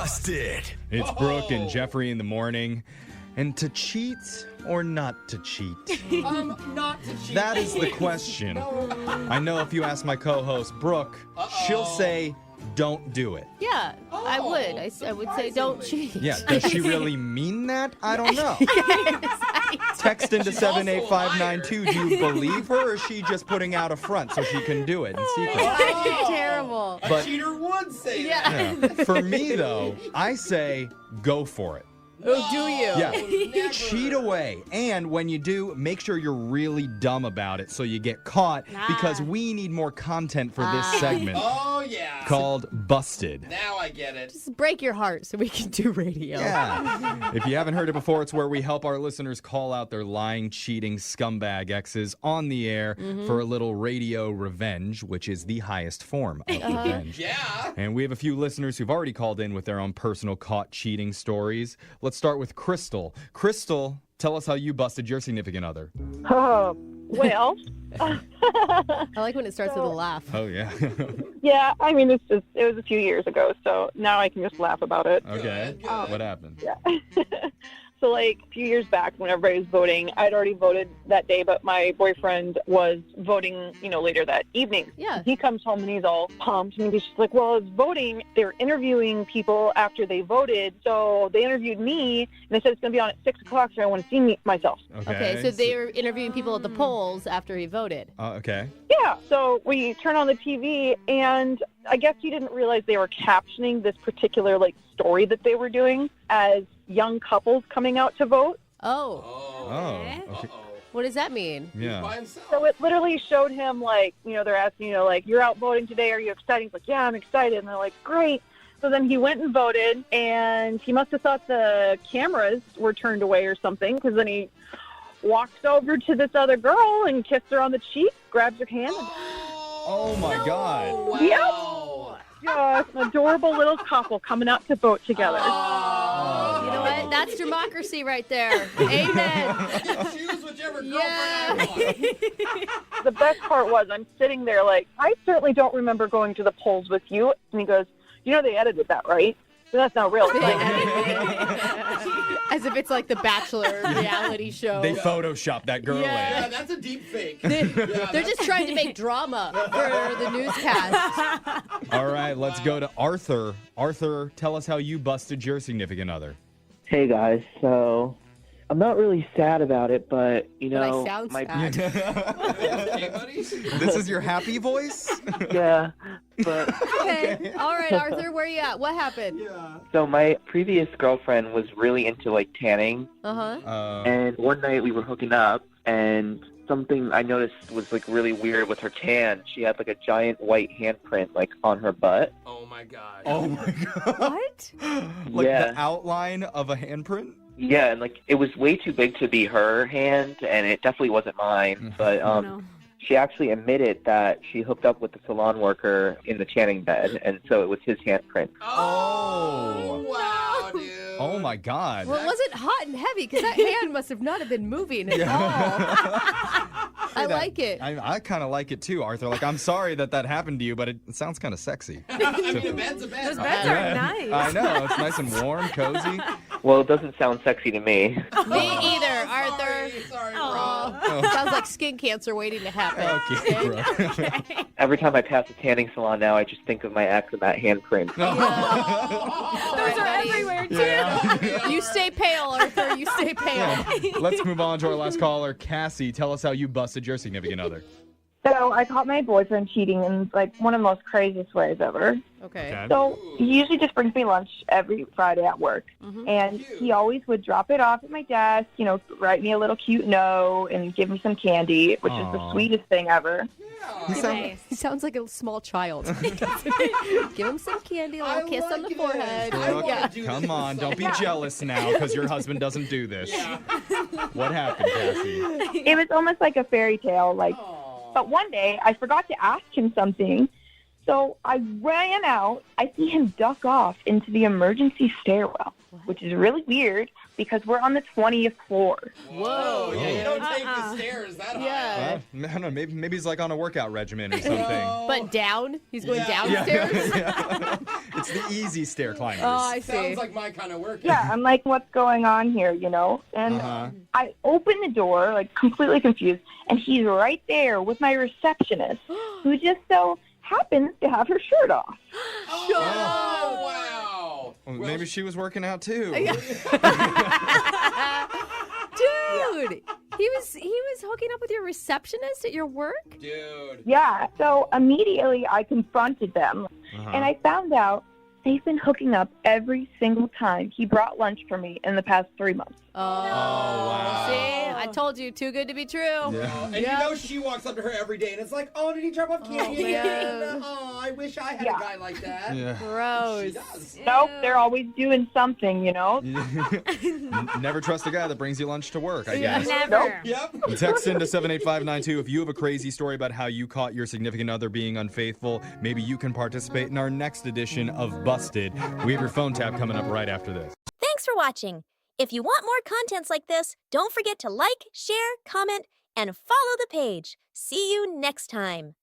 Busted. It's Brooke and Jeffrey in the morning. And to cheat or not to cheat? Not to cheat. That is the question. I know if you ask my co-host, Brooke, she'll say, don't do it. Yeah, I would. I would say don't cheat. Yeah, does she really mean that? I don't know. Text into 78592. Do you believe her, or is she just putting out a front so she can do it in secret? You're terrible. A cheater would say that. Yeah. For me, though, I say go for it. Oh, do you? Yeah. Never. Cheat away. And when you do, make sure you're really dumb about it so you get caught, because we need more content for this segment Oh, yeah. called Busted. Now I get it. Just break your heart so we can do radio. Yeah. If you haven't heard it before, it's where we help our listeners call out their lying, cheating scumbag exes on the air for a little radio revenge, which is the highest form of revenge. Yeah. And we have a few listeners who've already called in with their own personal caught cheating stories. Let's start with Crystal. Crystal, tell us how you busted your significant other. Well, I like when it starts with a laugh. Oh, yeah. yeah, I mean, it was a few years ago, so now I can just laugh about it. Okay. Good. What happened? Yeah. So, like, a few years back, when everybody was voting, I'd already voted that day, but my boyfriend was voting, later that evening. Yeah. He comes home and he's all pumped, and he's just like, well, it's voting. They're interviewing people after they voted, so they interviewed me, and they said it's going to be on at 6 o'clock, so I want to see myself. Okay, so they were interviewing people at the polls after he voted. Okay. Yeah, so we turn on the TV, and I guess he didn't realize they were captioning this particular, story that they were doing as young couples coming out to vote. Oh. Oh, okay. What does that mean? Yeah. By himself. So it literally showed him, they're asking, you're out voting today. Are you excited? He's like, yeah, I'm excited. And they're like, great. So then he went and voted, and he must have thought the cameras were turned away or something, because then he walks over to this other girl and kissed her on the cheek, grabs her hand, and Oh, my God. Wow. just an adorable little couple coming out to vote together. You know what? That's democracy right there. Amen. I can choose whichever girlfriend I want. The best part was I'm sitting there like, I certainly don't remember going to the polls with you. And he goes, they edited that, right? So that's not real. As if it's like the Bachelor reality show. They photoshopped that girl Yeah, in. that's a deep fake. They're just trying to make drama for the newscast. All right, let's go to Arthur. Arthur, tell us how you busted your significant other. Hey guys, so I'm not really sad about it, but But I sound my sad. Okay, buddy? This is your happy voice? yeah, but Okay. All right, Arthur, where you at? What happened? Yeah. so my previous girlfriend was really into tanning, Uh-huh. and one night we were hooking up, and something I noticed was really weird with her tan. She had a giant white handprint on her butt. Oh, my God. Oh, my God. What? Like Yeah. the outline of a handprint? Yeah, and it was way too big to be her hand, and it definitely wasn't mine. But no. she actually admitted that she hooked up with the salon worker in the tanning bed, and so it was his handprint. Oh, wow, dude. Oh, my God. Well, it wasn't hot and heavy because that hand must have not have been moving at all. I like it. I kind of like it too, Arthur. I'm sorry that happened to you, but it sounds kind of sexy. I mean, a bed's a bed. Those right? beds are nice. I know. It's nice and warm, cozy. Well, it doesn't sound sexy to me. Me either, Arthur. Sorry, bro. Aw. Sounds like skin cancer waiting to happen. Okay, bro. Every time I pass a tanning salon now, I just think of my ex and that handprint. All Those right, are buddy. everywhere, too. Yeah. You stay pale, Arthur. You stay pale. Let's move on to our last caller. Cassie, tell us how you busted your significant other. So I caught my boyfriend cheating in one of the most craziest ways ever. Okay. So he usually just brings me lunch every Friday at work. And he always would drop it off at my desk, write me a little cute note and give me some candy, which is the Aw. sweetest thing ever. He sounds like a small child. Give him some candy, a little kiss on the like it. forehead. I wanna Yeah. do Come this on, so don't be bad. jealous now because your husband doesn't do this. Yeah. What happened, Cassie? It was almost like a fairy tale. Aw. But one day I forgot to ask him something. So I ran out. I see him duck off into the emergency stairwell. which is really weird because we're on the 20th floor. Whoa, yeah, you don't take Uh-uh. the stairs that high. Yeah. I don't know. Maybe he's like on a workout regimen or something. But down? He's going Yeah. downstairs? Yeah. It's the easy stair climbers. Oh, I see. Sounds like my kind of workout. Yeah, I'm like, what's going on here, you know? And Uh-huh. I open the door, like completely confused, and he's right there with my receptionist, who just so happens to have her shirt off. Oh, wow. Well, maybe she was working out too. Dude, he was hooking up with your receptionist at your work? Dude. Yeah, so immediately I confronted them, Uh-huh. and I found out they've been hooking up every single time he brought lunch for me in the past 3 months. Oh, wow. See, I told you, too good to be true. Yeah. And you know she walks up to her every day and it's like, oh, did he drop off candy again? man. Oh, I wish I had Yeah. a guy like that. Yeah. Gross. She does. Nope, they're always doing something, you know? Never trust a guy that brings you lunch to work, I guess. Never. Yep. Text into 78592 if you have a crazy story about how you caught your significant other being unfaithful. Maybe you can participate in our next edition of Busted. We have your phone tap coming up right after this. Thanks for watching. If you want more contents like this, don't forget to like, share, comment, and follow the page. See you next time.